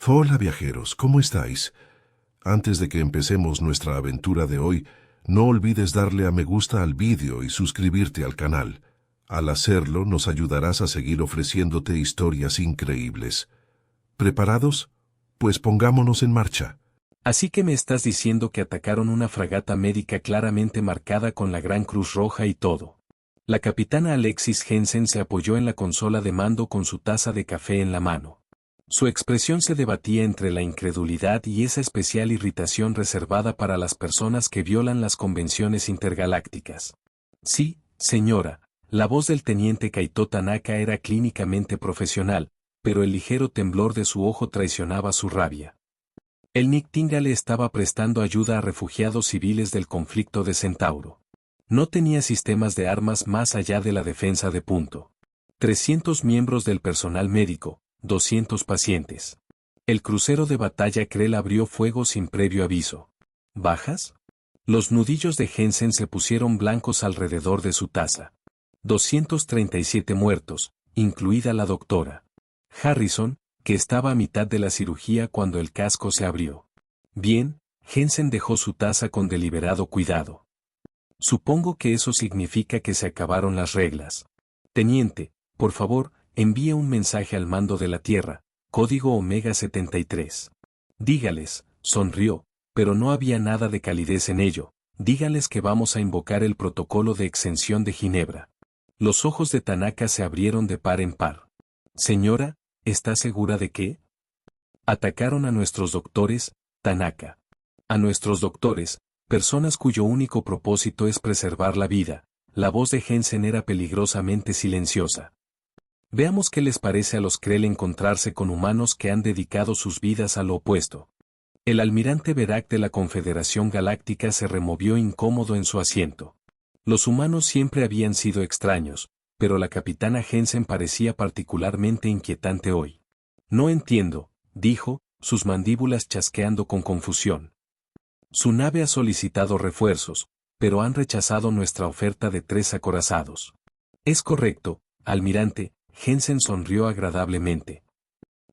Hola viajeros, ¿cómo estáis? Antes de que empecemos nuestra aventura de hoy, no olvides darle a me gusta al vídeo y suscribirte al canal. Al hacerlo, nos ayudarás a seguir ofreciéndote historias increíbles. ¿Preparados? Pues pongámonos en marcha. Así que me estás diciendo que atacaron una fragata médica claramente marcada con la Gran Cruz Roja y todo. La capitana Alexis Jensen se apoyó en la consola de mando con su taza de café en la mano. Su expresión se debatía entre la incredulidad y esa especial irritación reservada para las personas que violan las convenciones intergalácticas. Sí, señora, la voz del teniente Kaito Tanaka era clínicamente profesional, pero el ligero temblor de su ojo traicionaba su rabia. El Nightingale estaba prestando ayuda a refugiados civiles del conflicto de Centauro. No tenía sistemas de armas más allá de la defensa de punto. 300 miembros del personal médico, 200 pacientes. El crucero de batalla Krell abrió fuego sin previo aviso. ¿Bajas? Los nudillos de Jensen se pusieron blancos alrededor de su taza. 237 muertos, incluida la doctora Harrison, que estaba a mitad de la cirugía cuando el casco se abrió. Bien, Jensen dejó su taza con deliberado cuidado. Supongo que eso significa que se acabaron las reglas. Teniente, por favor, envíe un mensaje al mando de la Tierra, código Omega 73. Dígales, sonrió, pero no había nada de calidez en ello, dígales que vamos a invocar el protocolo de exención de Ginebra. Los ojos de Tanaka se abrieron de par en par. Señora, ¿está segura de qué? Atacaron a nuestros doctores, Tanaka. A nuestros doctores, personas cuyo único propósito es preservar la vida. La voz de Jensen era peligrosamente silenciosa. Veamos qué les parece a los Krell encontrarse con humanos que han dedicado sus vidas a lo opuesto. El almirante Verac de la Confederación Galáctica se removió incómodo en su asiento. Los humanos siempre habían sido extraños, pero la capitana Jensen parecía particularmente inquietante hoy. No entiendo, dijo, sus mandíbulas chasqueando con confusión. Su nave ha solicitado refuerzos, pero han rechazado nuestra oferta de 3 acorazados. Es correcto, almirante, Jensen sonrió agradablemente.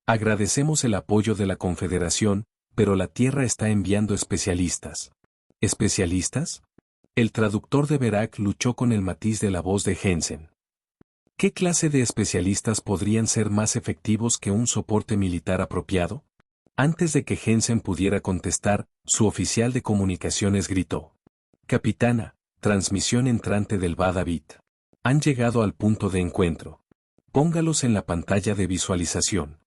Agradecemos el apoyo de la Confederación, pero la Tierra está enviando especialistas. ¿Especialistas? El traductor de Verac luchó con el matiz de la voz de Jensen. ¿Qué clase de especialistas podrían ser más efectivos que un soporte militar apropiado? Antes de que Jensen pudiera contestar, su oficial de comunicaciones gritó. Capitana, transmisión entrante del Badabit. Han llegado al punto de encuentro. Póngalos en la pantalla de visualización.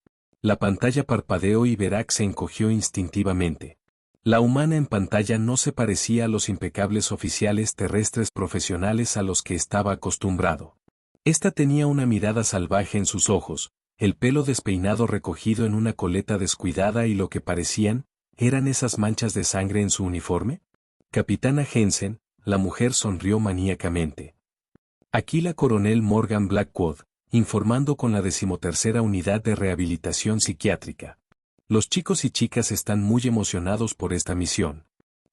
La pantalla parpadeó y Verac se encogió instintivamente. La humana en pantalla no se parecía a los impecables oficiales terrestres profesionales a los que estaba acostumbrado. Esta tenía una mirada salvaje en sus ojos, el pelo despeinado recogido en una coleta descuidada y lo que parecían, ¿eran esas manchas de sangre en su uniforme? Capitana Jensen, la mujer sonrió maníacamente. Aquí la coronel Morgan Blackwood, informando con la 13ª Unidad de Rehabilitación Psiquiátrica. Los chicos y chicas están muy emocionados por esta misión.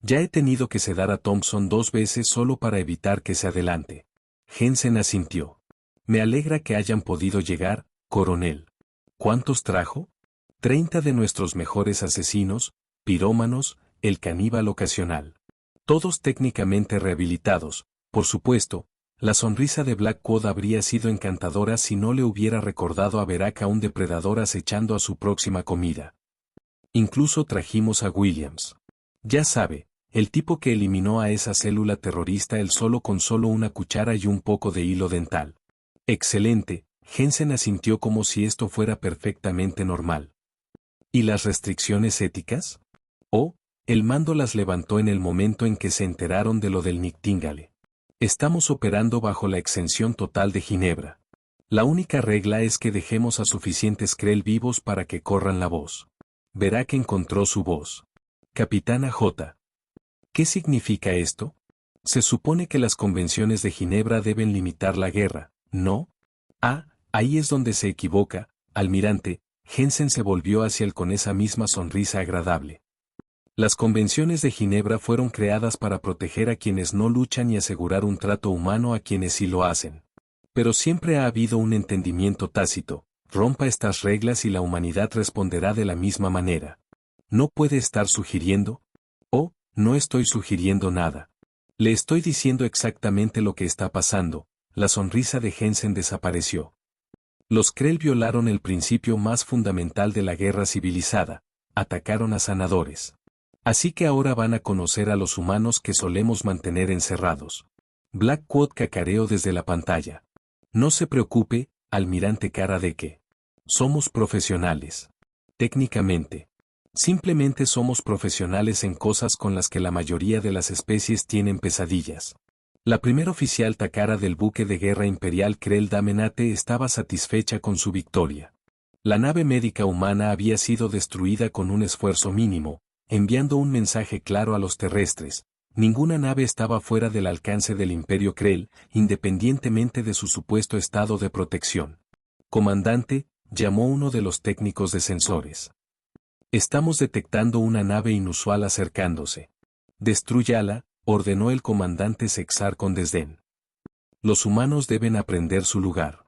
Ya he tenido que sedar a Thompson 2 veces solo para evitar que se adelante. Jensen asintió. Me alegra que hayan podido llegar, coronel. ¿Cuántos trajo? 30 de nuestros mejores asesinos, pirómanos, el caníbal ocasional. Todos técnicamente rehabilitados, por supuesto. La sonrisa de Blackwood habría sido encantadora si no le hubiera recordado a Verac a un depredador acechando a su próxima comida. Incluso trajimos a Williams. Ya sabe, el tipo que eliminó a esa célula terrorista él solo con solo una cuchara y un poco de hilo dental. Excelente, Jensen asintió como si esto fuera perfectamente normal. ¿Y las restricciones éticas? Oh, el mando las levantó en el momento en que se enteraron de lo del Nightingale. Estamos operando bajo la exención total de Ginebra. La única regla es que dejemos a suficientes Krell vivos para que corran la voz. Verac encontró su voz. Capitana J. ¿Qué significa esto? Se supone que las convenciones de Ginebra deben limitar la guerra, ¿no? Ah, ahí es donde se equivoca, almirante. Jensen se volvió hacia él con esa misma sonrisa agradable. Las convenciones de Ginebra fueron creadas para proteger a quienes no luchan y asegurar un trato humano a quienes sí lo hacen. Pero siempre ha habido un entendimiento tácito, Rompa estas reglas y la humanidad responderá de la misma manera. ¿No puede estar sugiriendo? Oh, no estoy sugiriendo nada. Le estoy diciendo exactamente lo que está pasando. La sonrisa de Jensen desapareció. Los Krell violaron el principio más fundamental de la guerra civilizada. Atacaron a sanadores. Así que ahora van a conocer a los humanos que solemos mantener encerrados. Blackwood cacareó desde la pantalla. No se preocupe, almirante cara de que. Somos profesionales. Técnicamente. Simplemente somos profesionales en cosas con las que la mayoría de las especies tienen pesadillas. La primer oficial Takara del buque de guerra imperial Krell Damenate estaba satisfecha con su victoria. La nave médica humana había sido destruida con un esfuerzo mínimo, enviando un mensaje claro a los terrestres. Ninguna nave estaba fuera del alcance del Imperio Krell, independientemente de su supuesto estado de protección. Comandante, llamó uno de los técnicos de sensores. Estamos detectando una nave inusual acercándose. Destrúyala, ordenó el comandante Sexar con desdén. Los humanos deben aprender su lugar.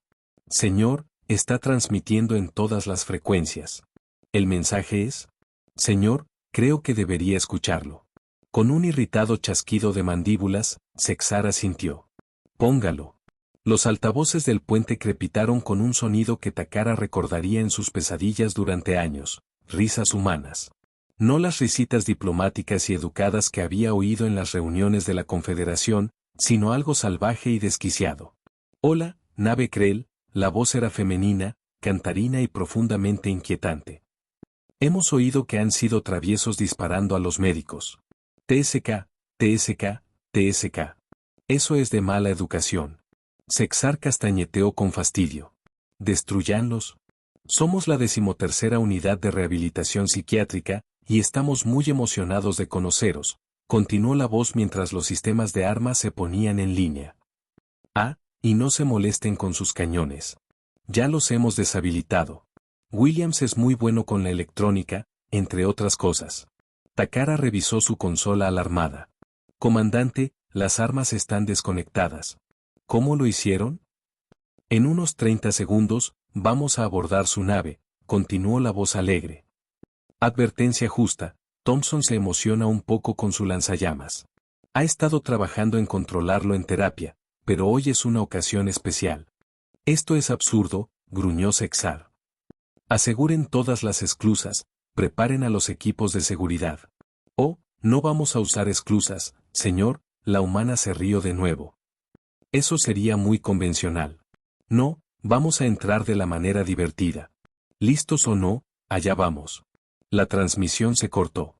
Señor, está transmitiendo en todas las frecuencias. ¿El mensaje es? Señor, creo que debería escucharlo. Con un irritado chasquido de mandíbulas, Sexar asintió. Póngalo. Los altavoces del puente crepitaron con un sonido que Takara recordaría en sus pesadillas durante años. Risas humanas. No las risitas diplomáticas y educadas que había oído en las reuniones de la Confederación, sino algo salvaje y desquiciado. Hola, nave Krell, la voz era femenina, cantarina y profundamente inquietante. Hemos oído que han sido traviesos disparando a los médicos. TSK, TSK, TSK. Eso es de mala educación. Sexar castañeteó con fastidio. Destruyanlos. Somos la 13ª unidad de rehabilitación psiquiátrica, y estamos muy emocionados de conoceros, continuó la voz mientras los sistemas de armas se ponían en línea. Y no se molesten con sus cañones. Ya los hemos deshabilitado. Williams es muy bueno con la electrónica, entre otras cosas. Takara revisó su consola alarmada. Comandante, las armas están desconectadas. ¿Cómo lo hicieron? En unos 30 segundos, vamos a abordar su nave, continuó la voz alegre. Advertencia justa, Thompson se emociona un poco con su lanzallamas. Ha estado trabajando en controlarlo en terapia, pero hoy es una ocasión especial. Esto es absurdo, gruñó Sexar. Aseguren todas las esclusas, preparen a los equipos de seguridad. Oh, no vamos a usar esclusas, señor, la humana se rió de nuevo. Eso sería muy convencional. No, vamos a entrar de la manera divertida. ¿Listos o no? Allá vamos. La transmisión se cortó.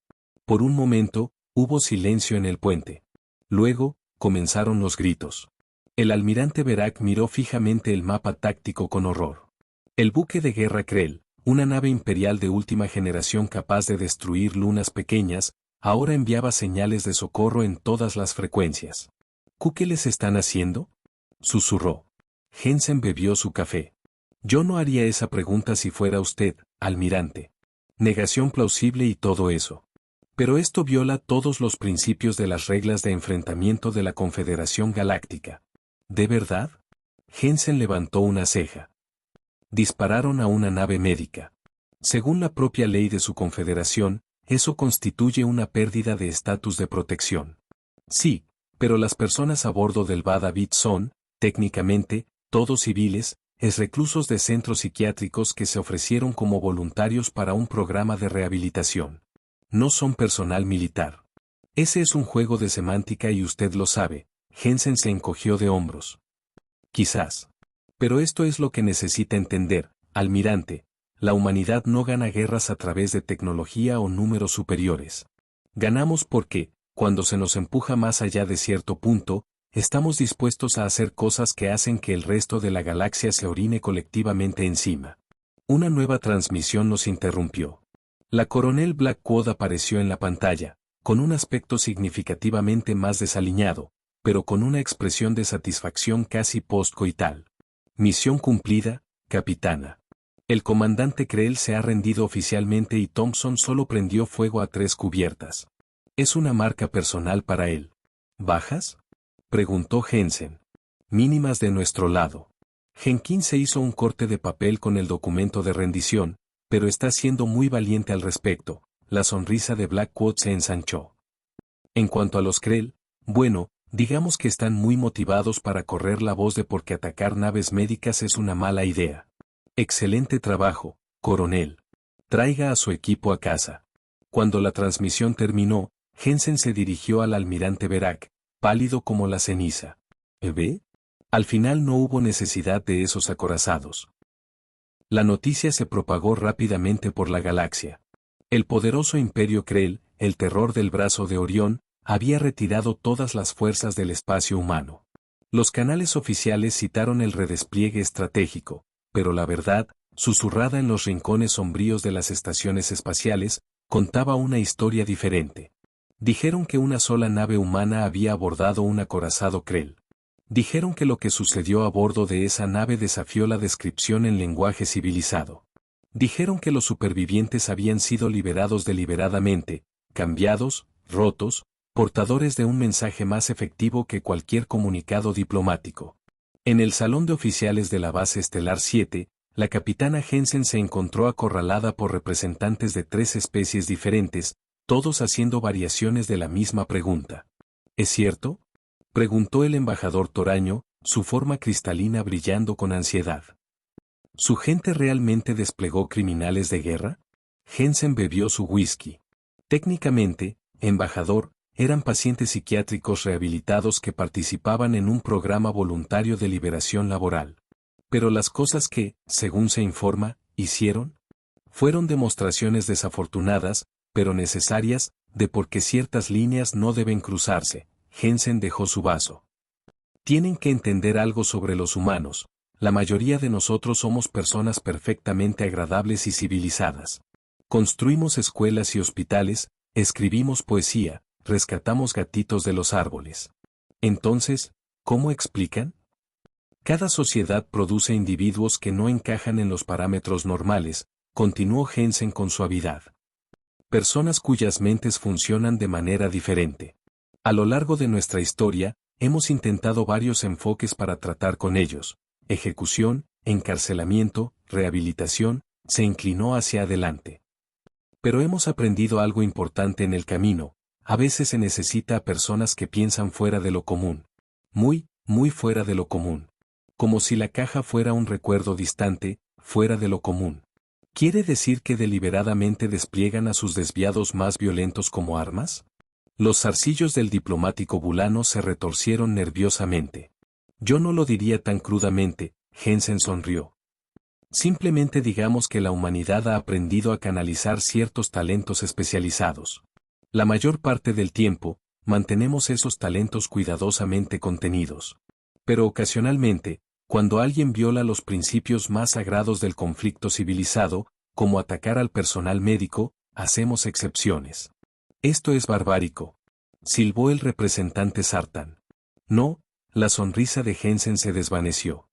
Por un momento, hubo silencio en el puente. Luego, comenzaron los gritos. El almirante Berak miró fijamente el mapa táctico con horror. El buque de guerra Krell, una nave imperial de última generación capaz de destruir lunas pequeñas, ahora enviaba señales de socorro en todas las frecuencias. ¿Qué les están haciendo? Susurró. Jensen bebió su café. Yo no haría esa pregunta si fuera usted, almirante. Negación plausible y todo eso. Pero esto viola todos los principios de las reglas de enfrentamiento de la Confederación Galáctica. ¿De verdad? Jensen levantó una ceja. Dispararon a una nave médica. Según la propia ley de su confederación, eso constituye una pérdida de estatus de protección. Sí, pero las personas a bordo del Bada Bit son, técnicamente, todos civiles, reclusos de centros psiquiátricos que se ofrecieron como voluntarios para un programa de rehabilitación. No son personal militar. Ese es un juego de semántica y usted lo sabe. Jensen se encogió de hombros. Quizás. Pero esto es lo que necesita entender, almirante. La humanidad no gana guerras a través de tecnología o números superiores. Ganamos porque, cuando se nos empuja más allá de cierto punto, estamos dispuestos a hacer cosas que hacen que el resto de la galaxia se orine colectivamente encima. Una nueva transmisión nos interrumpió. La coronel Blackwood apareció en la pantalla, con un aspecto significativamente más desaliñado, pero con una expresión de satisfacción casi postcoital. Misión cumplida, capitana. El comandante Krell se ha rendido oficialmente y Thompson solo prendió fuego a 3 cubiertas. Es una marca personal para él. ¿Bajas? Preguntó Jensen. Mínimas de nuestro lado. Jenkins se hizo un corte de papel con el documento de rendición, pero está siendo muy valiente al respecto. La sonrisa de Blackwood se ensanchó. En cuanto a los Krell, bueno, digamos que están muy motivados para correr la voz de por qué atacar naves médicas es una mala idea. Excelente trabajo, coronel. Traiga a su equipo a casa. Cuando la transmisión terminó, Jensen se dirigió al almirante Verac, pálido como la ceniza. ¿Ve? Al final no hubo necesidad de esos acorazados. La noticia se propagó rápidamente por la galaxia. El poderoso Imperio Krell, el terror del brazo de Orión, había retirado todas las fuerzas del espacio humano. Los canales oficiales citaron el redespliegue estratégico, pero la verdad, susurrada en los rincones sombríos de las estaciones espaciales, contaba una historia diferente. Dijeron que una sola nave humana había abordado un acorazado Krell. Dijeron que lo que sucedió a bordo de esa nave desafió la descripción en lenguaje civilizado. Dijeron que los supervivientes habían sido liberados deliberadamente, cambiados, rotos, portadores de un mensaje más efectivo que cualquier comunicado diplomático. En el salón de oficiales de la base estelar 7, la capitana Jensen se encontró acorralada por representantes de 3 especies diferentes, todos haciendo variaciones de la misma pregunta. ¿Es cierto?, preguntó el embajador Toraño, su forma cristalina brillando con ansiedad. ¿Su gente realmente desplegó criminales de guerra? Jensen bebió su whisky. Técnicamente, embajador, eran pacientes psiquiátricos rehabilitados que participaban en un programa voluntario de liberación laboral. Pero las cosas que, según se informa, hicieron, fueron demostraciones desafortunadas, pero necesarias, de por qué ciertas líneas no deben cruzarse. Jensen dejó su vaso. Tienen que entender algo sobre los humanos. La mayoría de nosotros somos personas perfectamente agradables y civilizadas. Construimos escuelas y hospitales, escribimos poesía, rescatamos gatitos de los árboles. Entonces, ¿cómo explican? Cada sociedad produce individuos que no encajan en los parámetros normales, continuó Jensen con suavidad. Personas cuyas mentes funcionan de manera diferente. A lo largo de nuestra historia, hemos intentado varios enfoques para tratar con ellos. Ejecución, encarcelamiento, rehabilitación, se inclinó hacia adelante. Pero hemos aprendido algo importante en el camino. A veces se necesita a personas que piensan fuera de lo común. Muy, muy fuera de lo común. Como si la caja fuera un recuerdo distante, fuera de lo común. ¿Quiere decir que deliberadamente despliegan a sus desviados más violentos como armas? Los zarcillos del diplomático Bulano se retorcieron nerviosamente. Yo no lo diría tan crudamente, Jensen sonrió. Simplemente digamos que la humanidad ha aprendido a canalizar ciertos talentos especializados. La mayor parte del tiempo, mantenemos esos talentos cuidadosamente contenidos. Pero ocasionalmente, cuando alguien viola los principios más sagrados del conflicto civilizado, como atacar al personal médico, hacemos excepciones. Esto es barbárico, silbó el representante Sartan. No, la sonrisa de Jensen se desvaneció.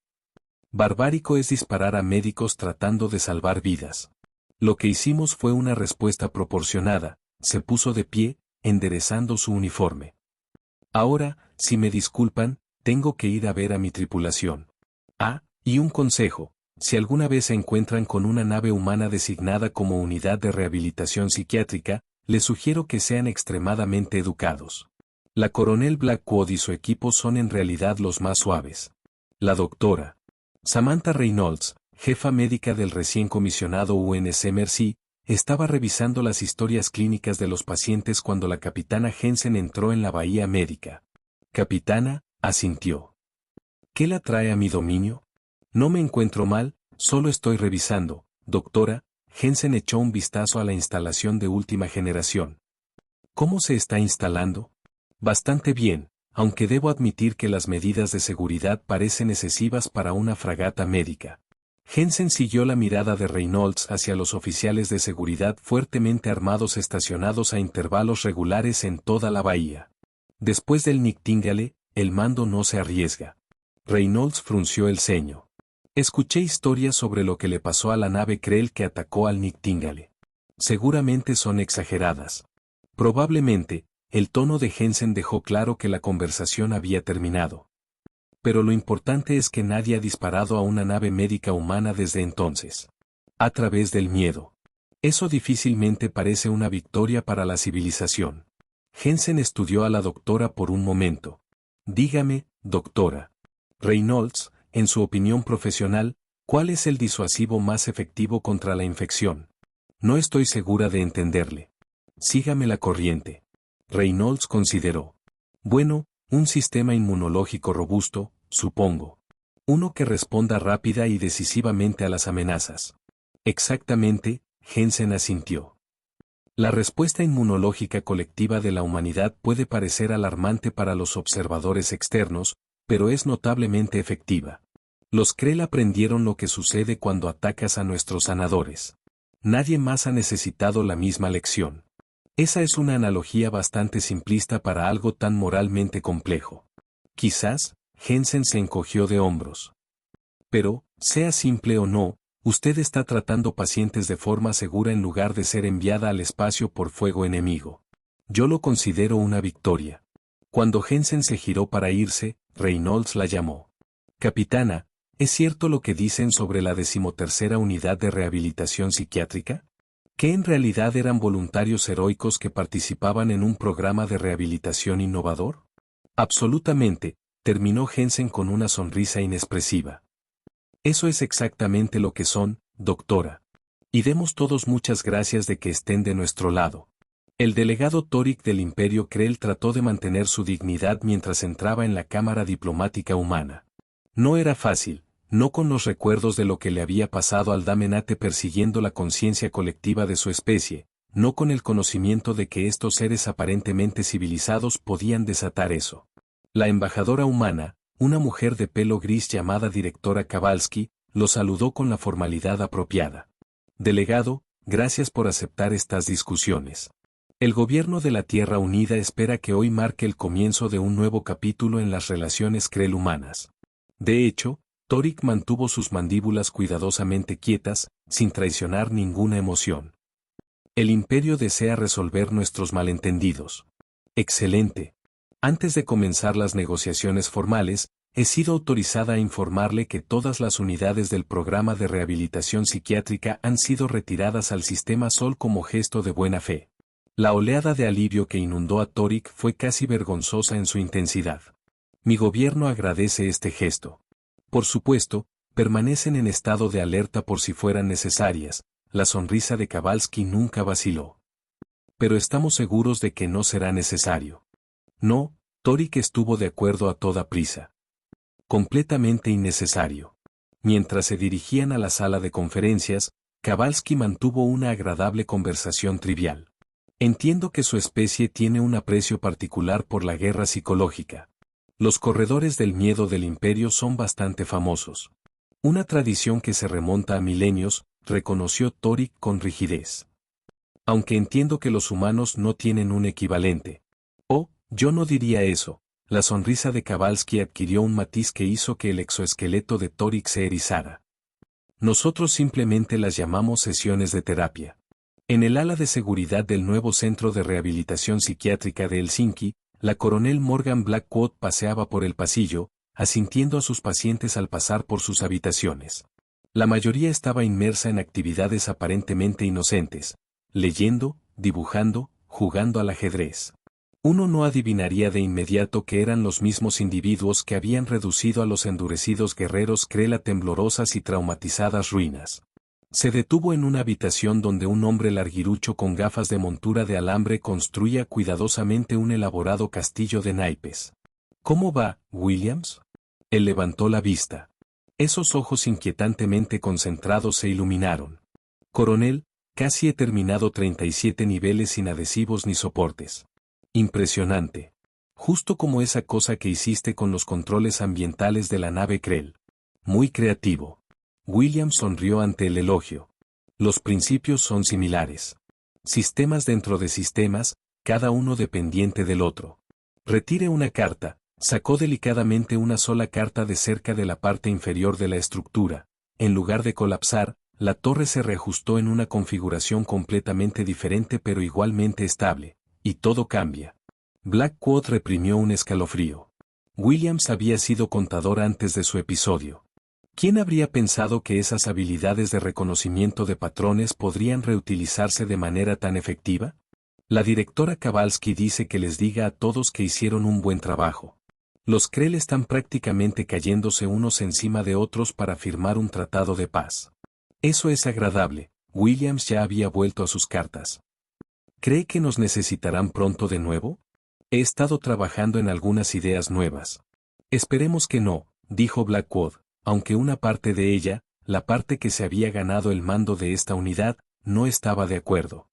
Barbárico es disparar a médicos tratando de salvar vidas. Lo que hicimos fue una respuesta proporcionada, se puso de pie, enderezando su uniforme. Ahora, si me disculpan, tengo que ir a ver a mi tripulación. Ah, y un consejo, si alguna vez se encuentran con una nave humana designada como unidad de rehabilitación psiquiátrica, les sugiero que sean extremadamente educados. La coronel Blackwood y su equipo son en realidad los más suaves. La doctora Samantha Reynolds, jefa médica del recién comisionado UNC Mercy, estaba revisando las historias clínicas de los pacientes cuando la capitana Jensen entró en la bahía médica. Capitana, asintió. ¿Qué la trae a mi dominio? No me encuentro mal, solo estoy revisando, doctora. Jensen echó un vistazo a la instalación de última generación. ¿Cómo se está instalando? Bastante bien, aunque debo admitir que las medidas de seguridad parecen excesivas para una fragata médica. Jensen siguió la mirada de Reynolds hacia los oficiales de seguridad fuertemente armados estacionados a intervalos regulares en toda la bahía. Después del Nightingale, el mando no se arriesga. Reynolds frunció el ceño. Escuché historias sobre lo que le pasó a la nave Krell que atacó al Nightingale. Seguramente son exageradas. Probablemente, el tono de Jensen dejó claro que la conversación había terminado. Pero lo importante es que nadie ha disparado a una nave médica humana desde entonces. A través del miedo. Eso difícilmente parece una victoria para la civilización. Jensen estudió a la doctora por un momento. Dígame, doctora. Reynolds, en su opinión profesional, ¿cuál es el disuasivo más efectivo contra la infección? No estoy segura de entenderle. Sígame la corriente. Reynolds consideró. Bueno, un sistema inmunológico robusto, supongo. Uno que responda rápida y decisivamente a las amenazas. Exactamente, Jensen asintió. La respuesta inmunológica colectiva de la humanidad puede parecer alarmante para los observadores externos, pero es notablemente efectiva. Los Krell aprendieron lo que sucede cuando atacas a nuestros sanadores. Nadie más ha necesitado la misma lección. Esa es una analogía bastante simplista para algo tan moralmente complejo. Quizás, Jensen se encogió de hombros. Pero, sea simple o no, usted está tratando pacientes de forma segura en lugar de ser enviada al espacio por fuego enemigo. Yo lo considero una victoria. Cuando Jensen se giró para irse, Reynolds la llamó. Capitana, ¿es cierto lo que dicen sobre la 13ª unidad de rehabilitación psiquiátrica? ¿Que en realidad eran voluntarios heroicos que participaban en un programa de rehabilitación innovador? Absolutamente, terminó Jensen con una sonrisa inexpresiva. Eso es exactamente lo que son, doctora. Y demos todos muchas gracias de que estén de nuestro lado. El delegado Torik del Imperio Krell trató de mantener su dignidad mientras entraba en la cámara diplomática humana. No era fácil, no con los recuerdos de lo que le había pasado al Damenate persiguiendo la conciencia colectiva de su especie, no con el conocimiento de que estos seres aparentemente civilizados podían desatar eso. La embajadora humana, una mujer de pelo gris llamada directora Kowalski, lo saludó con la formalidad apropiada. Delegado, gracias por aceptar estas discusiones. El gobierno de la Tierra Unida espera que hoy marque el comienzo de un nuevo capítulo en las relaciones Krell humanas. De hecho, Torik mantuvo sus mandíbulas cuidadosamente quietas, sin traicionar ninguna emoción. El Imperio desea resolver nuestros malentendidos. Excelente. Antes de comenzar las negociaciones formales, he sido autorizada a informarle que todas las unidades del programa de rehabilitación psiquiátrica han sido retiradas al sistema Sol como gesto de buena fe. La oleada de alivio que inundó a Torik fue casi vergonzosa en su intensidad. Mi gobierno agradece este gesto. Por supuesto, permanecen en estado de alerta por si fueran necesarias. La sonrisa de Kowalski nunca vaciló. Pero estamos seguros de que no será necesario. No, Torik estuvo de acuerdo a toda prisa. Completamente innecesario. Mientras se dirigían a la sala de conferencias, Kowalski mantuvo una agradable conversación trivial. Entiendo que su especie tiene un aprecio particular por la guerra psicológica. Los corredores del miedo del imperio son bastante famosos. Una tradición que se remonta a milenios, reconoció Torik con rigidez. Aunque entiendo que los humanos no tienen un equivalente. Oh, yo no diría eso. La sonrisa de Kowalski adquirió un matiz que hizo que el exoesqueleto de Torik se erizara. Nosotros simplemente las llamamos sesiones de terapia. En el ala de seguridad del nuevo Centro de Rehabilitación Psiquiátrica de Helsinki, la coronel Morgan Blackwood paseaba por el pasillo, asintiendo a sus pacientes al pasar por sus habitaciones. La mayoría estaba inmersa en actividades aparentemente inocentes, leyendo, dibujando, jugando al ajedrez. Uno no adivinaría de inmediato que eran los mismos individuos que habían reducido a los endurecidos guerreros Krell a temblorosas y traumatizadas ruinas. Se detuvo en una habitación donde un hombre larguirucho con gafas de montura de alambre construía cuidadosamente un elaborado castillo de naipes. ¿Cómo va, Williams? Él levantó la vista. Esos ojos inquietantemente concentrados se iluminaron. Coronel, casi he terminado 37 niveles sin adhesivos ni soportes. Impresionante. Justo como esa cosa que hiciste con los controles ambientales de la nave Krell. Muy creativo. Williams sonrió ante el elogio. Los principios son similares. Sistemas dentro de sistemas, cada uno dependiente del otro. Retire una carta. Sacó delicadamente una sola carta de cerca de la parte inferior de la estructura. En lugar de colapsar, la torre se reajustó en una configuración completamente diferente pero igualmente estable. Y todo cambia. Blackwood reprimió un escalofrío. Williams había sido contador antes de su episodio. ¿Quién habría pensado que esas habilidades de reconocimiento de patrones podrían reutilizarse de manera tan efectiva? La directora Kowalski dice que les diga a todos que hicieron un buen trabajo. Los Krell están prácticamente cayéndose unos encima de otros para firmar un tratado de paz. Eso es agradable. Williams ya había vuelto a sus cartas. ¿Cree que nos necesitarán pronto de nuevo? He estado trabajando en algunas ideas nuevas. Esperemos que no, dijo Blackwood, aunque una parte de ella, la parte que se había ganado el mando de esta unidad, no estaba de acuerdo.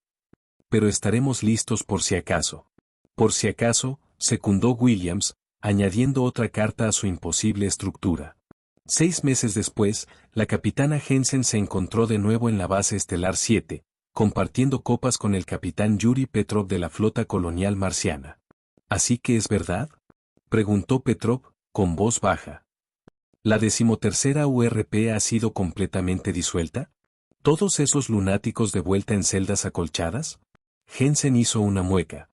Pero estaremos listos por si acaso. Por si acaso, secundó Williams, añadiendo otra carta a su imposible estructura. 6 meses después, la capitana Jensen se encontró de nuevo en la base estelar 7, compartiendo copas con el capitán Yuri Petrov de la flota colonial marciana. ¿Así que es verdad?, preguntó Petrov, con voz baja. ¿La 13ª URP ha sido completamente disuelta? ¿Todos esos lunáticos de vuelta en celdas acolchadas? Jensen hizo una mueca.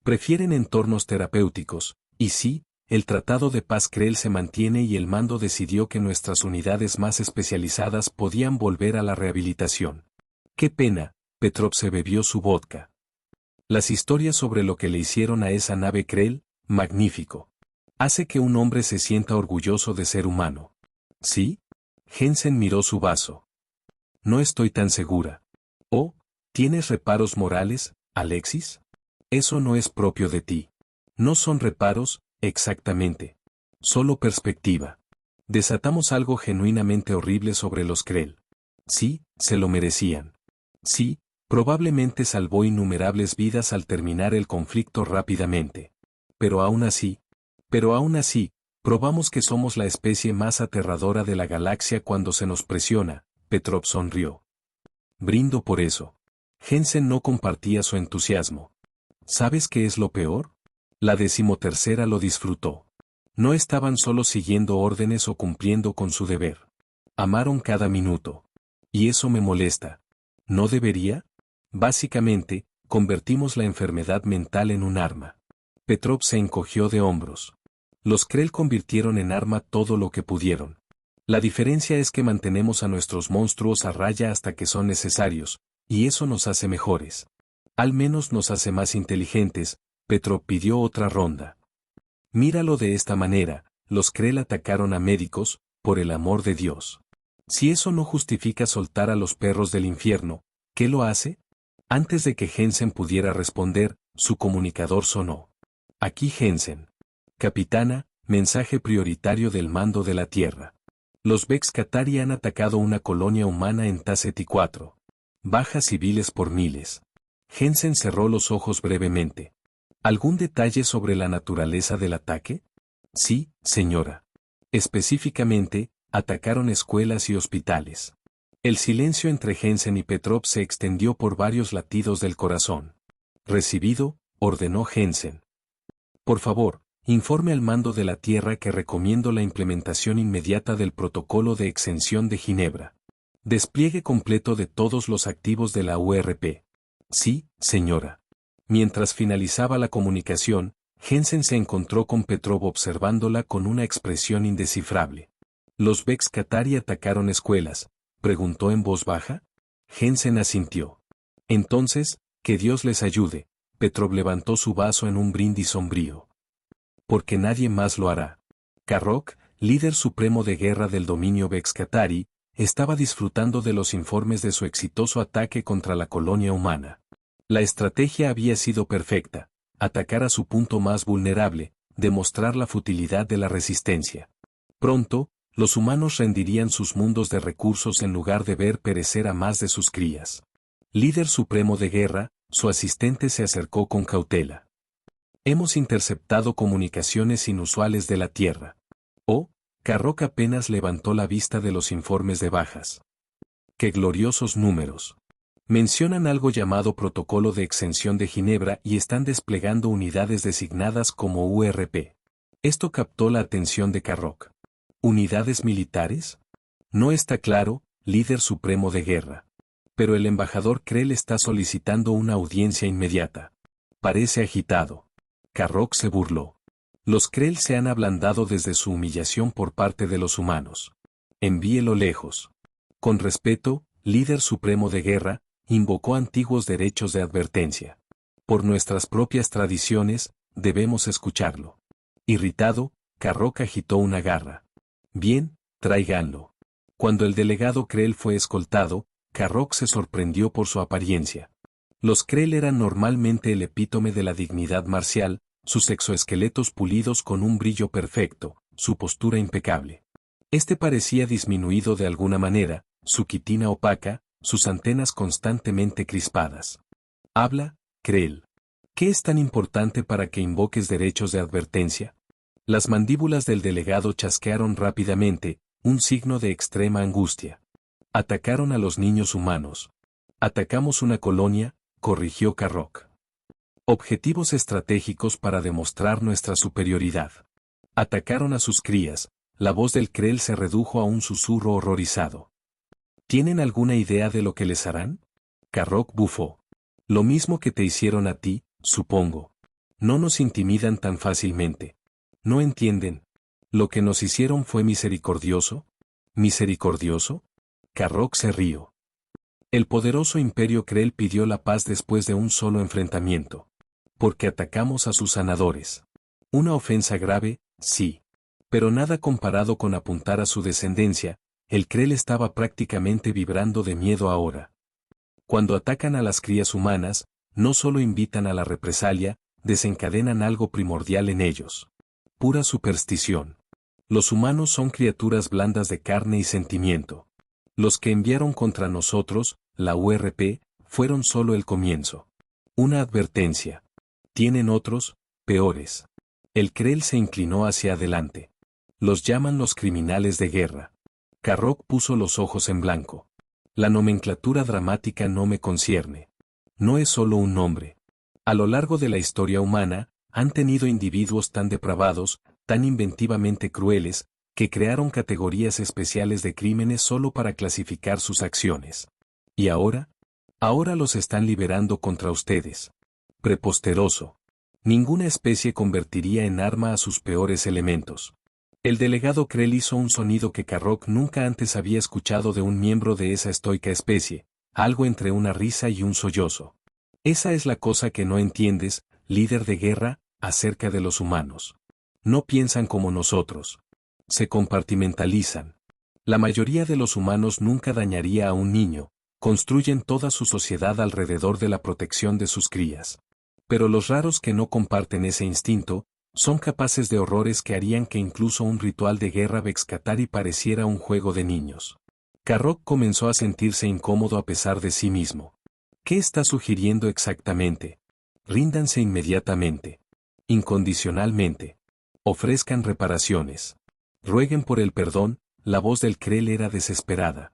Prefieren entornos terapéuticos, y sí, el tratado de paz Krell se mantiene y el mando decidió que nuestras unidades más especializadas podían volver a la rehabilitación. ¡Qué pena! Petrov se bebió su vodka. Las historias sobre lo que le hicieron a esa nave Krell, magnífico. Hace que un hombre se sienta orgulloso de ser humano. ¿Sí? Jensen miró su vaso. No estoy tan segura. Oh, ¿tienes reparos morales, Alexis? Eso no es propio de ti. No son reparos, exactamente. Solo perspectiva. Desatamos algo genuinamente horrible sobre los Krell. Sí, se lo merecían. Sí, probablemente salvó innumerables vidas al terminar el conflicto rápidamente. Pero aún así, probamos que somos la especie más aterradora de la galaxia cuando se nos presiona, Petrov sonrió. Brindo por eso. Jensen no compartía su entusiasmo. ¿Sabes qué es lo peor? La 13ª lo disfrutó. No estaban solo siguiendo órdenes o cumpliendo con su deber. Amaron cada minuto. Y eso me molesta. ¿No debería? Básicamente, convertimos la enfermedad mental en un arma. Petrov se encogió de hombros. Los Krell convirtieron en arma todo lo que pudieron. La diferencia es que mantenemos a nuestros monstruos a raya hasta que son necesarios, y eso nos hace mejores. Al menos nos hace más inteligentes. Petrov pidió otra ronda. Míralo de esta manera, los Krell atacaron a médicos, por el amor de Dios. Si eso no justifica soltar a los perros del infierno, ¿qué lo hace? Antes de que Jensen pudiera responder, su comunicador sonó. Aquí Jensen. Capitana, mensaje prioritario del mando de la Tierra. Los Bexcatari han atacado una colonia humana en Tasseti 4. Bajas civiles por miles. Jensen cerró los ojos brevemente. ¿Algún detalle sobre la naturaleza del ataque? Sí, señora. Específicamente, atacaron escuelas y hospitales. El silencio entre Jensen y Petrov se extendió por varios latidos del corazón. Recibido, ordenó Jensen. Por favor, informe al mando de la Tierra que recomiendo la implementación inmediata del Protocolo de Exención de Ginebra. Despliegue completo de todos los activos de la URP. Sí, señora. Mientras finalizaba la comunicación, Jensen se encontró con Petrov observándola con una expresión indescifrable. ¿Los Bexcatari atacaron escuelas?, preguntó en voz baja. Jensen asintió. Entonces, que Dios les ayude. Petrov levantó su vaso en un brindis sombrío. Porque nadie más lo hará. Karrok, líder supremo de guerra del dominio Bexcatari, estaba disfrutando de los informes de su exitoso ataque contra la colonia humana. La estrategia había sido perfecta: atacar a su punto más vulnerable, demostrar la futilidad de la resistencia. Pronto, los humanos rendirían sus mundos de recursos en lugar de ver perecer a más de sus crías. Líder supremo de guerra, su asistente se acercó con cautela. Hemos interceptado comunicaciones inusuales de la Tierra. Oh, Karrok apenas levantó la vista de los informes de bajas. ¡Qué gloriosos números! Mencionan algo llamado Protocolo de Exención de Ginebra y están desplegando unidades designadas como URP. Esto captó la atención de Karrok. ¿Unidades militares? No está claro, líder supremo de guerra. Pero el embajador Krell está solicitando una audiencia inmediata. Parece agitado. Karrok se burló. Los Krell se han ablandado desde su humillación por parte de los humanos. Envíelo lejos. Con respeto, líder supremo de guerra, invocó antiguos derechos de advertencia. Por nuestras propias tradiciones, debemos escucharlo. Irritado, Karrok agitó una garra. Bien, tráiganlo. Cuando el delegado Krell fue escoltado, Karrok se sorprendió por su apariencia. Los Krell eran normalmente el epítome de la dignidad marcial, sus exoesqueletos pulidos con un brillo perfecto, su postura impecable. Este parecía disminuido de alguna manera, su quitina opaca, sus antenas constantemente crispadas. Habla, Krell. ¿Qué es tan importante para que invoques derechos de advertencia? Las mandíbulas del delegado chasquearon rápidamente, un signo de extrema angustia. Atacaron a los niños humanos. Atacamos una colonia, corrigió Karrok. Objetivos estratégicos para demostrar nuestra superioridad. Atacaron a sus crías, la voz del Krell se redujo a un susurro horrorizado. ¿Tienen alguna idea de lo que les harán? Karrok bufó. Lo mismo que te hicieron a ti, supongo. No nos intimidan tan fácilmente. ¿No entienden? ¿Lo que nos hicieron fue misericordioso? ¿Misericordioso? Karrok se rió. El poderoso imperio Krell pidió la paz después de un solo enfrentamiento. Porque atacamos a sus sanadores. Una ofensa grave, sí. Pero nada comparado con apuntar a su descendencia, el Krell estaba prácticamente vibrando de miedo ahora. Cuando atacan a las crías humanas, no solo invitan a la represalia, desencadenan algo primordial en ellos. Pura superstición. Los humanos son criaturas blandas de carne y sentimiento. Los que enviaron contra nosotros, la URP, fueron solo el comienzo. Una advertencia. Tienen otros, peores. El Krell se inclinó hacia adelante. Los llaman los criminales de guerra. Karrok puso los ojos en blanco. La nomenclatura dramática no me concierne. No es solo un nombre. A lo largo de la historia humana, han tenido individuos tan depravados, tan inventivamente crueles, que crearon categorías especiales de crímenes solo para clasificar sus acciones. ¿Y ahora? Ahora los están liberando contra ustedes. Preposteroso. Ninguna especie convertiría en arma a sus peores elementos. El delegado Krell hizo un sonido que Karrok nunca antes había escuchado de un miembro de esa estoica especie, algo entre una risa y un sollozo. Esa es la cosa que no entiendes, líder de guerra, acerca de los humanos. No piensan como nosotros. Se compartimentalizan. La mayoría de los humanos nunca dañaría a un niño, construyen toda su sociedad alrededor de la protección de sus crías. Pero los raros que no comparten ese instinto, son capaces de horrores que harían que incluso un ritual de guerra Bexcatari pareciera un juego de niños. Karrok comenzó a sentirse incómodo a pesar de sí mismo. ¿Qué está sugiriendo exactamente? Ríndanse inmediatamente. Incondicionalmente. Ofrezcan reparaciones. Rueguen por el perdón, la voz del Krell era desesperada.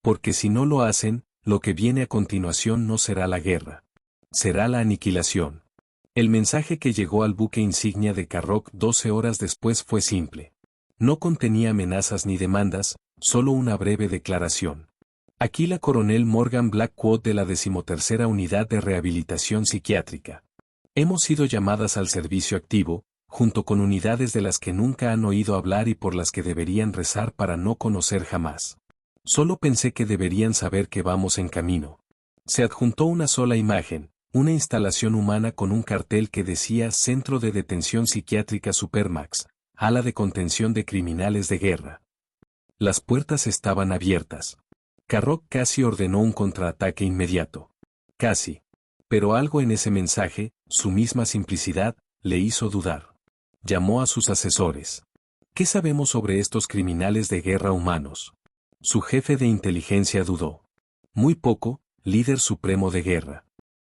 Porque si no lo hacen, lo que viene a continuación no será la guerra. Será la aniquilación. El mensaje que llegó al buque insignia de Karrok 12 horas después fue simple. No contenía amenazas ni demandas, solo una breve declaración. Aquí la coronel Morgan Blackwood de la 13ª Unidad de Rehabilitación Psiquiátrica. Hemos sido llamadas al servicio activo, junto con unidades de las que nunca han oído hablar y por las que deberían rezar para no conocer jamás. Solo pensé que deberían saber que vamos en camino. Se adjuntó una sola imagen. Una instalación humana con un cartel que decía Centro de Detención Psiquiátrica Supermax, ala de contención de criminales de guerra. Las puertas estaban abiertas. Karrok casi ordenó un contraataque inmediato. Casi. Pero algo en ese mensaje, su misma simplicidad, le hizo dudar. Llamó a sus asesores. ¿Qué sabemos sobre estos criminales de guerra humanos? Su jefe de inteligencia dudó. Muy poco, líder supremo de guerra.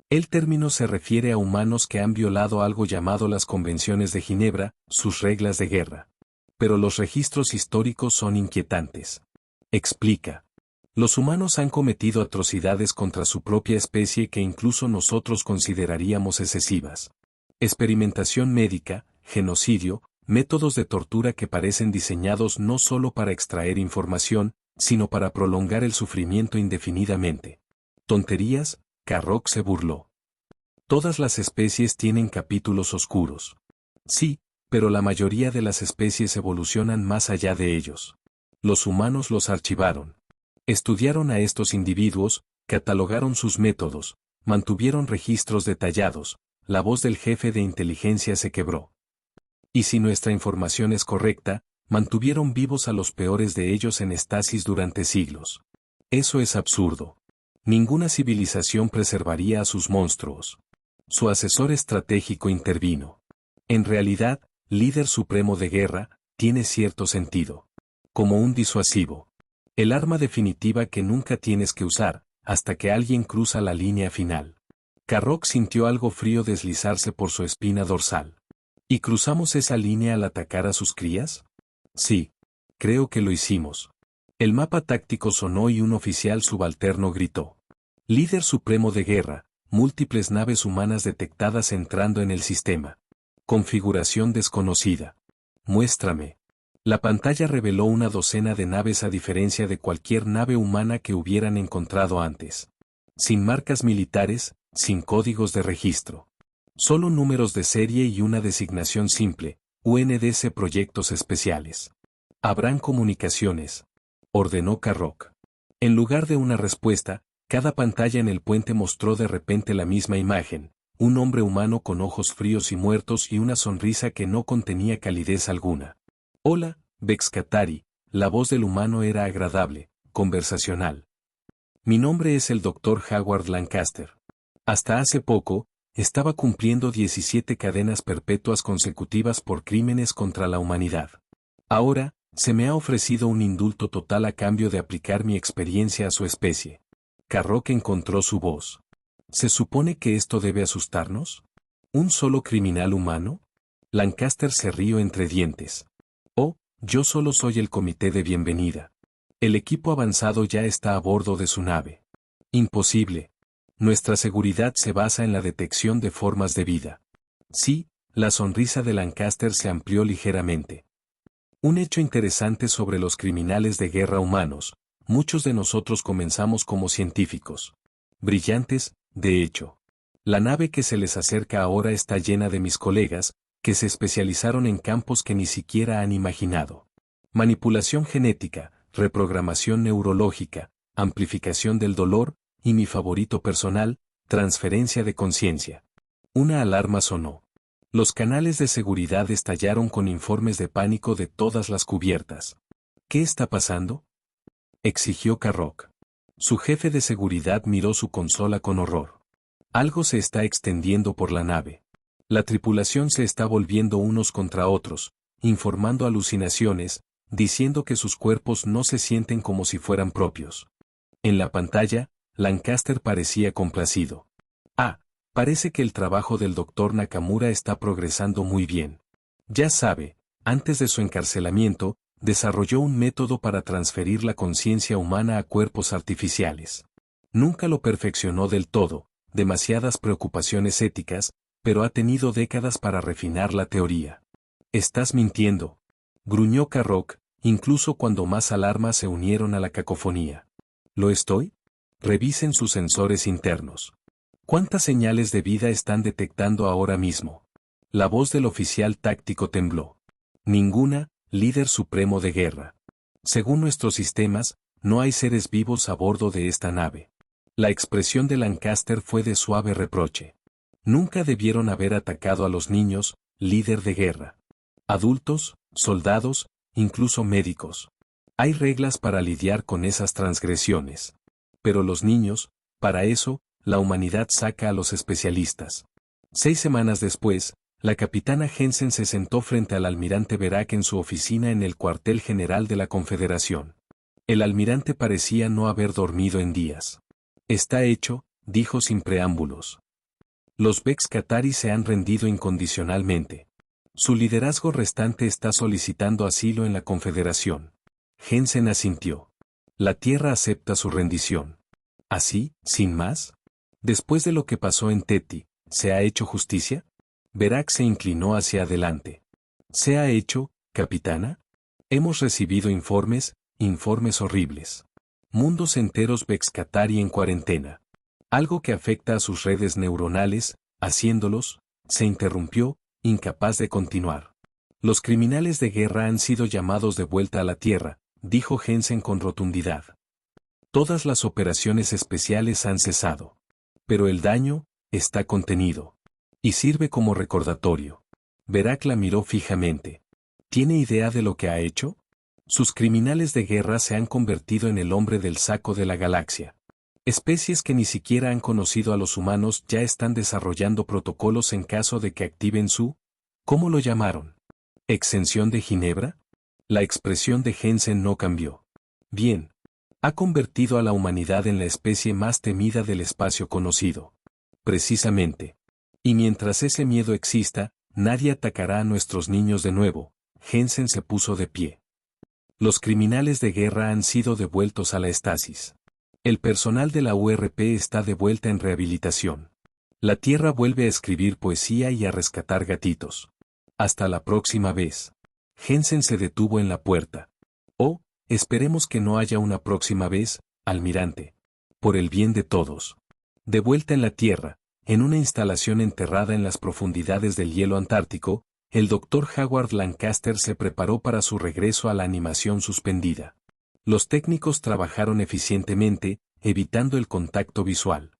El término se refiere a humanos que han violado algo llamado las Convenciones de Ginebra, sus reglas de guerra. Pero los registros históricos son inquietantes. Explica. Los humanos han cometido atrocidades contra su propia especie que incluso nosotros consideraríamos excesivas. Experimentación médica, genocidio, métodos de tortura que parecen diseñados no solo para extraer información, sino para prolongar el sufrimiento indefinidamente. ¿Tonterías? Karrok se burló. Todas las especies tienen capítulos oscuros. Sí, pero la mayoría de las especies evolucionan más allá de ellos. Los humanos los archivaron. Estudiaron a estos individuos, catalogaron sus métodos, mantuvieron registros detallados, la voz del jefe de inteligencia se quebró. Y si nuestra información es correcta, mantuvieron vivos a los peores de ellos en estasis durante siglos. Eso es absurdo. Ninguna civilización preservaría a sus monstruos. Su asesor estratégico intervino. En realidad, líder supremo de guerra, tiene cierto sentido. Como un disuasivo. El arma definitiva que nunca tienes que usar, hasta que alguien cruza la línea final. Karrok sintió algo frío deslizarse por su espina dorsal. ¿Y cruzamos esa línea al atacar a sus crías? Sí. Creo que lo hicimos. El mapa táctico sonó y un oficial subalterno gritó. Líder supremo de guerra, múltiples naves humanas detectadas entrando en el sistema. Configuración desconocida. Muéstrame. La pantalla reveló una docena de naves a diferencia de cualquier nave humana que hubieran encontrado antes. Sin marcas militares, sin códigos de registro. Solo números de serie y una designación simple, UNDC Proyectos Especiales. Habrán comunicaciones, ordenó Karrok. En lugar de una respuesta, cada pantalla en el puente mostró de repente la misma imagen, un hombre humano con ojos fríos y muertos y una sonrisa que no contenía calidez alguna. Hola, Bexcatari, la voz del humano era agradable, conversacional. Mi nombre es el Dr. Howard Lancaster. Hasta hace poco, estaba cumpliendo 17 cadenas perpetuas consecutivas por crímenes contra la humanidad. Ahora, se me ha ofrecido un indulto total a cambio de aplicar mi experiencia a su especie. Karrok encontró su voz. ¿Se supone que esto debe asustarnos? ¿Un solo criminal humano? Lancaster se rió entre dientes. Oh, yo solo soy el comité de bienvenida. El equipo avanzado ya está a bordo de su nave. Imposible. Nuestra seguridad se basa en la detección de formas de vida. Sí, la sonrisa de Lancaster se amplió ligeramente. Un hecho interesante sobre los criminales de guerra humanos. Muchos de nosotros comenzamos como científicos. Brillantes, de hecho. La nave que se les acerca ahora está llena de mis colegas, que se especializaron en campos que ni siquiera han imaginado. Manipulación genética, reprogramación neurológica, amplificación del dolor, y mi favorito personal, transferencia de conciencia. Una alarma sonó. Los canales de seguridad estallaron con informes de pánico de todas las cubiertas. ¿Qué está pasando?, exigió Karrok. Su jefe de seguridad miró su consola con horror. Algo se está extendiendo por la nave. La tripulación se está volviendo unos contra otros, informando alucinaciones, diciendo que sus cuerpos no se sienten como si fueran propios. En la pantalla, Lancaster parecía complacido. Parece que el trabajo del Dr. Nakamura está progresando muy bien. Ya sabe, antes de su encarcelamiento, desarrolló un método para transferir la conciencia humana a cuerpos artificiales. Nunca lo perfeccionó del todo, demasiadas preocupaciones éticas, pero ha tenido décadas para refinar la teoría. Estás mintiendo, gruñó Karrok, incluso cuando más alarmas se unieron a la cacofonía. ¿Lo estoy? Revisen sus sensores internos. ¿Cuántas señales de vida están detectando ahora mismo? La voz del oficial táctico tembló. Ninguna, líder supremo de guerra. Según nuestros sistemas, no hay seres vivos a bordo de esta nave. La expresión de Lancaster fue de suave reproche. Nunca debieron haber atacado a los niños, líder de guerra. Adultos, soldados, incluso médicos. Hay reglas para lidiar con esas transgresiones. Pero los niños, para eso, la humanidad saca a los especialistas. 6 semanas después, la capitana Jensen se sentó frente al almirante Verac en su oficina en el cuartel general de la Confederación. El almirante parecía no haber dormido en días. Está hecho, dijo sin preámbulos. Los Bexcatari se han rendido incondicionalmente. Su liderazgo restante está solicitando asilo en la Confederación. Jensen asintió. La Tierra acepta su rendición. ¿Así, sin más? Después de lo que pasó en Teti, ¿se ha hecho justicia? Verac se inclinó hacia adelante. ¿Se ha hecho, capitana? Hemos recibido informes horribles. Mundos enteros Bexcatari en cuarentena. Algo que afecta a sus redes neuronales, haciéndolos, se interrumpió, incapaz de continuar. Los criminales de guerra han sido llamados de vuelta a la Tierra, dijo Jensen con rotundidad. Todas las operaciones especiales han cesado. Pero el daño está contenido. Y sirve como recordatorio. Verac la miró fijamente. ¿Tiene idea de lo que ha hecho? Sus criminales de guerra se han convertido en el hombre del saco de la galaxia. Especies que ni siquiera han conocido a los humanos ya están desarrollando protocolos en caso de que activen su... ¿Cómo lo llamaron? ¿Exención de Ginebra? La expresión de Jensen no cambió. Bien. Ha convertido a la humanidad en la especie más temida del espacio conocido. Precisamente. Y mientras ese miedo exista, nadie atacará a nuestros niños de nuevo. Jensen se puso de pie. Los criminales de guerra han sido devueltos a la estasis. El personal de la URP está de vuelta en rehabilitación. La Tierra vuelve a escribir poesía y a rescatar gatitos. Hasta la próxima vez. Jensen se detuvo en la puerta. Oh, esperemos que no haya una próxima vez, almirante. Por el bien de todos. De vuelta en la Tierra, en una instalación enterrada en las profundidades del hielo antártico, el Dr. Howard Lancaster se preparó para su regreso a la animación suspendida. Los técnicos trabajaron eficientemente, evitando el contacto visual.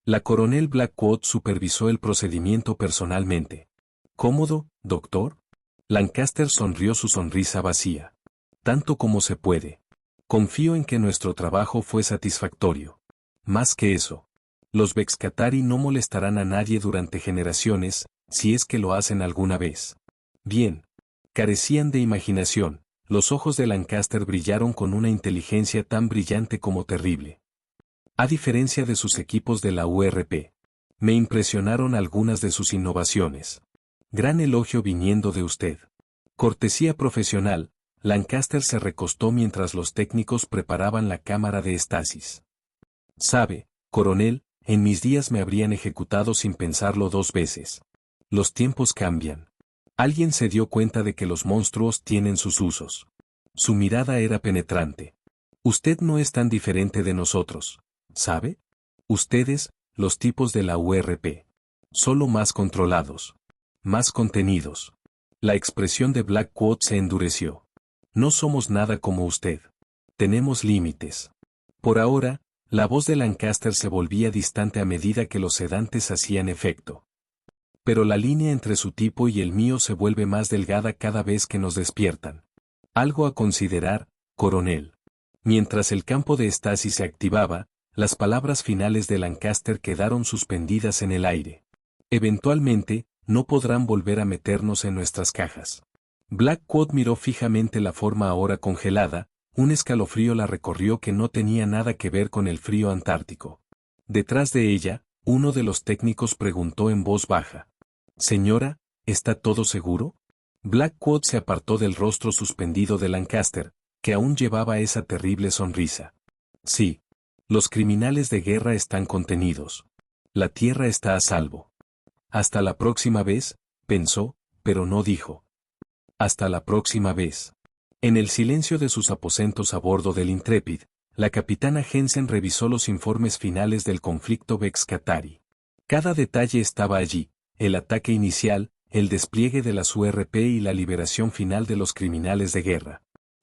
La coronel Blackwood supervisó el procedimiento personalmente. ¿Cómodo, doctor? Lancaster sonrió su sonrisa vacía. Tanto como se puede. Confío en que nuestro trabajo fue satisfactorio. Más que eso. Los Bexcatari no molestarán a nadie durante generaciones, si es que lo hacen alguna vez. Bien. Carecían de imaginación, los ojos de Lancaster brillaron con una inteligencia tan brillante como terrible. A diferencia de sus equipos de la URP. Me impresionaron algunas de sus innovaciones. Gran elogio viniendo de usted. Cortesía profesional, Lancaster se recostó mientras los técnicos preparaban la cámara de estasis. Sabe, coronel, en mis días me habrían ejecutado sin pensarlo 2 veces. Los tiempos cambian. Alguien se dio cuenta de que los monstruos tienen sus usos. Su mirada era penetrante. Usted no es tan diferente de nosotros, ¿sabe? Ustedes, los tipos de la URP. Solo más controlados. Más contenidos. La expresión de Blackwood se endureció. No somos nada como usted. Tenemos límites. Por ahora, la voz de Lancaster se volvía distante a medida que los sedantes hacían efecto. Pero la línea entre su tipo y el mío se vuelve más delgada cada vez que nos despiertan. Algo a considerar, coronel. Mientras el campo de estasis se activaba, las palabras finales de Lancaster quedaron suspendidas en el aire. Eventualmente, no podrán volver a meternos en nuestras cajas. Blackwood miró fijamente la forma ahora congelada, un escalofrío la recorrió que no tenía nada que ver con el frío antártico. Detrás de ella, uno de los técnicos preguntó en voz baja. «Señora, ¿está todo seguro?» Blackwood se apartó del rostro suspendido de Lancaster, que aún llevaba esa terrible sonrisa. «Sí. Los criminales de guerra están contenidos. La Tierra está a salvo». «Hasta la próxima vez», pensó, pero no dijo. «Hasta la próxima vez». En el silencio de sus aposentos a bordo del Intrepid, la capitana Jensen revisó los informes finales del conflicto Bexcatari. Cada detalle estaba allí, el ataque inicial, el despliegue de las URP y la liberación final de los criminales de guerra.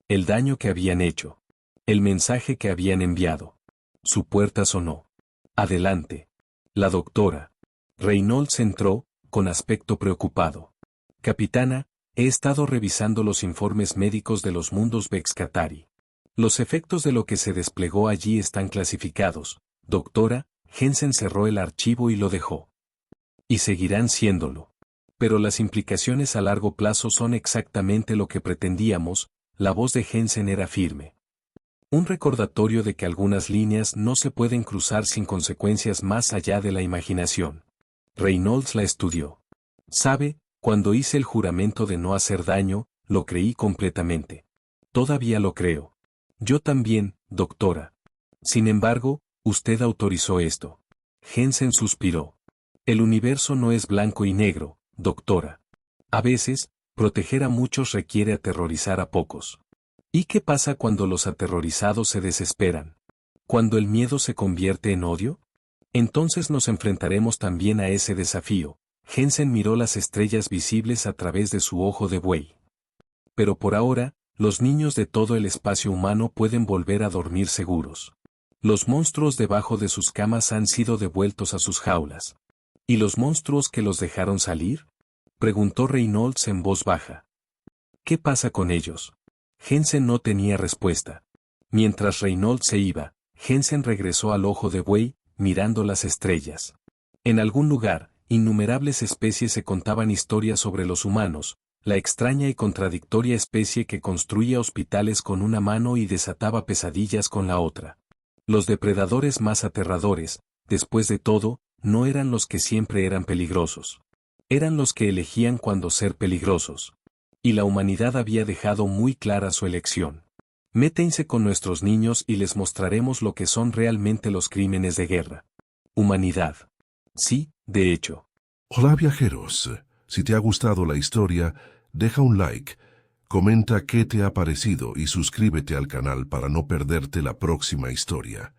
El daño que habían hecho. El mensaje que habían enviado. Su puerta sonó. «Adelante». La doctora Reynolds entró, con aspecto preocupado. «Capitana, he estado revisando los informes médicos de los mundos Bexcatari. Los efectos de lo que se desplegó allí están clasificados, doctora». Jensen cerró el archivo y lo dejó. «Y seguirán siéndolo. Pero las implicaciones a largo plazo son exactamente lo que pretendíamos», la voz de Jensen era firme. Un recordatorio de que algunas líneas no se pueden cruzar sin consecuencias más allá de la imaginación. Reynolds la estudió. «Sabe, cuando hice el juramento de no hacer daño, lo creí completamente. Todavía lo creo. Yo también, doctora. Sin embargo, usted autorizó esto». Jensen suspiró. «El universo no es blanco y negro, doctora. A veces, proteger a muchos requiere aterrorizar a pocos. ¿Y qué pasa cuando los aterrorizados se desesperan? ¿Cuando el miedo se convierte en odio? Entonces nos enfrentaremos también a ese desafío». Jensen miró las estrellas visibles a través de su ojo de buey. Pero por ahora, los niños de todo el espacio humano pueden volver a dormir seguros. Los monstruos debajo de sus camas han sido devueltos a sus jaulas. ¿Y los monstruos que los dejaron salir? Preguntó Reynolds en voz baja. ¿Qué pasa con ellos? Jensen no tenía respuesta. Mientras Reynolds se iba, Jensen regresó al ojo de buey, mirando las estrellas. En algún lugar, innumerables especies se contaban historias sobre los humanos, la extraña y contradictoria especie que construía hospitales con una mano y desataba pesadillas con la otra. Los depredadores más aterradores, después de todo, no eran los que siempre eran peligrosos. Eran los que elegían cuándo ser peligrosos. Y la humanidad había dejado muy clara su elección. Métense con nuestros niños y les mostraremos lo que son realmente los crímenes de guerra. Humanidad. Sí, de hecho. Hola viajeros, si te ha gustado la historia, deja un like, comenta qué te ha parecido y suscríbete al canal para no perderte la próxima historia.